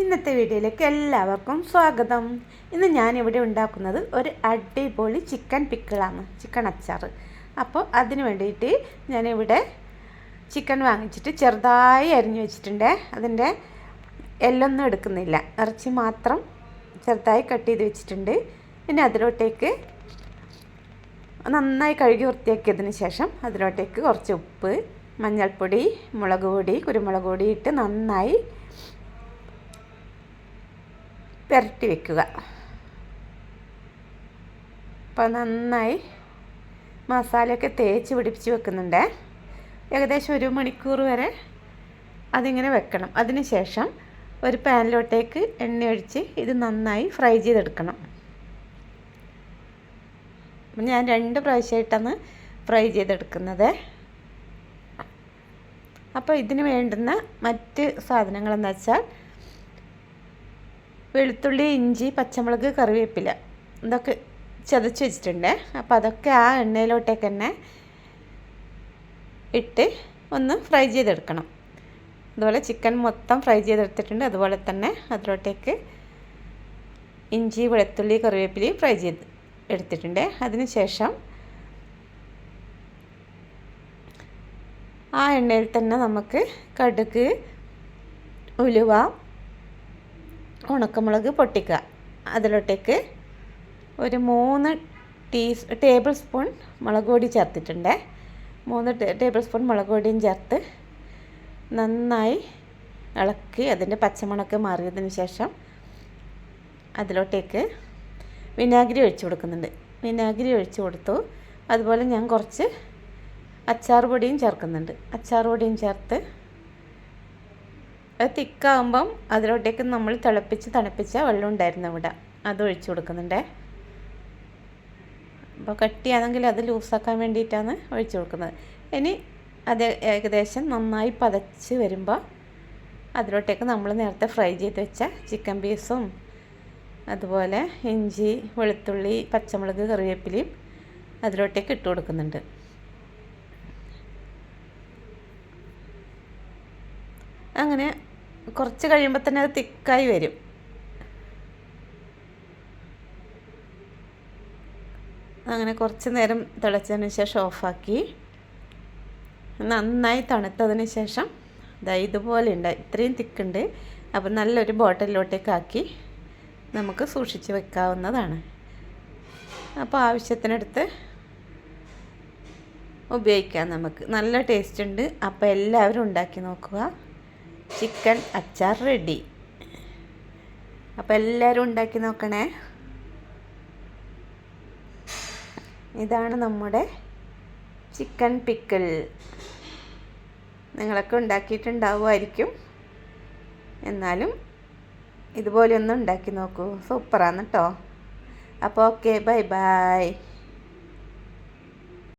ഇന്നത്തെ വീഡിയോയിലേക്ക് എല്ലാവർക്കും സ്വാഗതം. ഇന്ന് ഞാനിവിടെ ഉണ്ടാക്കുന്നത് ഒരു അടിപൊളി ചിക്കൻ പിക്കിളാണ്, ചിക്കൻ അച്ചാർ. അപ്പോൾ അതിന് വേണ്ടിയിട്ട് ഞാനിവിടെ ചിക്കൻ വാങ്ങിച്ചിട്ട് ചെറുതായി അരിഞ്ഞു വെച്ചിട്ടുണ്ട്. അതിൻ്റെ എല്ലൊന്നും എടുക്കുന്നില്ല, ഇറച്ചി മാത്രം ചെറുതായി കട്ട് ചെയ്ത് വെച്ചിട്ടുണ്ട്. ഇനി അതിലോട്ടേക്ക് നന്നായി കഴുകി വൃത്തിയാക്കിയതിന് ശേഷം അതിലോട്ടേക്ക് കുറച്ച് ഉപ്പ്, മഞ്ഞൾപ്പൊടി, മുളക് പൊടി, കുരുമുളക് പൊടി ഇട്ട് നന്നായി പുരട്ടി വെക്കുക. അപ്പോൾ നന്നായി മസാലയൊക്കെ തേച്ച് പിടിപ്പിച്ച് വെക്കുന്നുണ്ട്. ഏകദേശം 1 മണിക്കൂർ വരെ അതിങ്ങനെ വെക്കണം. അതിന് ശേഷം ഒരു പാനിലോട്ടേക്ക് എണ്ണ ഒഴിച്ച് ഇത് നന്നായി ഫ്രൈ ചെയ്തെടുക്കണം. ഞാൻ 2 പ്രാവശ്യമായിട്ടാണ് ഫ്രൈ ചെയ്തെടുക്കുന്നത്. അപ്പോൾ ഇതിന് വേണ്ടുന്ന മറ്റ് സാധനങ്ങളെന്ന് വെച്ചാൽ വെളുത്തുള്ളി, ഇഞ്ചി, പച്ചമുളക്, കറിവേപ്പില ഇതൊക്കെ ചതച്ച് വെച്ചിട്ടുണ്ട്. അപ്പോൾ അതൊക്കെ ആ എണ്ണയിലോട്ടേക്ക് തന്നെ ഇട്ട് ഒന്ന് ഫ്രൈ ചെയ്തെടുക്കണം. അതുപോലെ ചിക്കൻ മൊത്തം ഫ്രൈ ചെയ്തെടുത്തിട്ടുണ്ട്. അതുപോലെ തന്നെ അതിലോട്ടേക്ക് ഇഞ്ചി, വെളുത്തുള്ളി, കറിവേപ്പിലയും ഫ്രൈ ചെയ്ത് എടുത്തിട്ടുണ്ട്. അതിന് ശേഷം ആ എണ്ണയിൽ തന്നെ നമുക്ക് കടുക്, ഉലുവ, ഉണക്കമുളക് പൊട്ടിക്കുക. അതിലോട്ടേക്ക് ഒരു 3 ടേബിൾ സ്പൂൺ മുളക് പൊടി ചേർത്തിട്ടുണ്ട്. 3 ടേബിൾ സ്പൂൺ മുളക് പൊടിയും ചേർത്ത് നന്നായി ഇളക്കി അതിൻ്റെ പച്ചമണമൊക്കെ മാറിയതിന് ശേഷം അതിലോട്ടേക്ക് വിനാഗിരി ഒഴിച്ച് കൊടുക്കുന്നുണ്ട്. വിനാഗിരി ഒഴിച്ച് കൊടുത്തു. അതുപോലെ ഞാൻ കുറച്ച് അച്ചാർ പൊടിയും ചേർക്കുന്നുണ്ട്. അച്ചാർ പൊടിയും ചേർത്ത് അത് തിക്കാകുമ്പം അതിലോട്ടേക്ക് നമ്മൾ തണുപ്പിച്ച വെള്ളം ഉണ്ടായിരുന്നു ഇവിടെ, അത് ഒഴിച്ച് കൊടുക്കുന്നുണ്ട്. അപ്പോൾ കട്ടിയാണെങ്കിൽ അത് ലൂസാക്കാൻ വേണ്ടിയിട്ടാണ് ഒഴിച്ച് കൊടുക്കുന്നത്. ഇനി അത് ഏകദേശം നന്നായി പതച്ച് വരുമ്പോൾ അതിലോട്ടേക്ക് നമ്മൾ നേരത്തെ ഫ്രൈ ചെയ്ത് വെച്ച ചിക്കൻ പീസും അതുപോലെ ഇഞ്ചി, വെളുത്തുള്ളി, പച്ചമുളക്, കറിവേപ്പിലയും അതിലോട്ടേക്ക് ഇട്ട് കൊടുക്കുന്നുണ്ട്. അങ്ങനെ കുറച്ച് കഴിയുമ്പോൾ തന്നെ അത് തിക്കായി വരും. അങ്ങനെ കുറച്ച് നേരം തിളച്ചതിന് ശേഷം ഓഫാക്കി നന്നായി തണുത്തതിന് ശേഷം ഇതുപോലെ ഉണ്ട്, ഇത്രയും തിക്കുണ്ട്. അപ്പോൾ നല്ലൊരു ബോട്ടിലോട്ടേക്കാക്കി നമുക്ക് സൂക്ഷിച്ച് വെക്കാവുന്നതാണ്. അപ്പോൾ ആവശ്യത്തിനടുത്ത് ഉപയോഗിക്കാം നമുക്ക്. നല്ല ടേസ്റ്റ് ഉണ്ട്. അപ്പോൾ എല്ലാവരും ഉണ്ടാക്കി നോക്കുക. ചിക്കൻ അച്ചാർ റെഡി. അപ്പോൾ എല്ലാവരും ഉണ്ടാക്കി നോക്കണേ. ഇതാണ് നമ്മുടെ ചിക്കൻ പിക്കിൾ. നിങ്ങളൊക്കെ ഉണ്ടാക്കിയിട്ടുണ്ടാവുമായിരിക്കും. എന്നാലും ഇതുപോലെ ഒന്ന് ഉണ്ടാക്കി നോക്കൂ. സൂപ്പറാണ് കേട്ടോ. അപ്പോൾ ഓക്കെ, ബൈ ബൈ.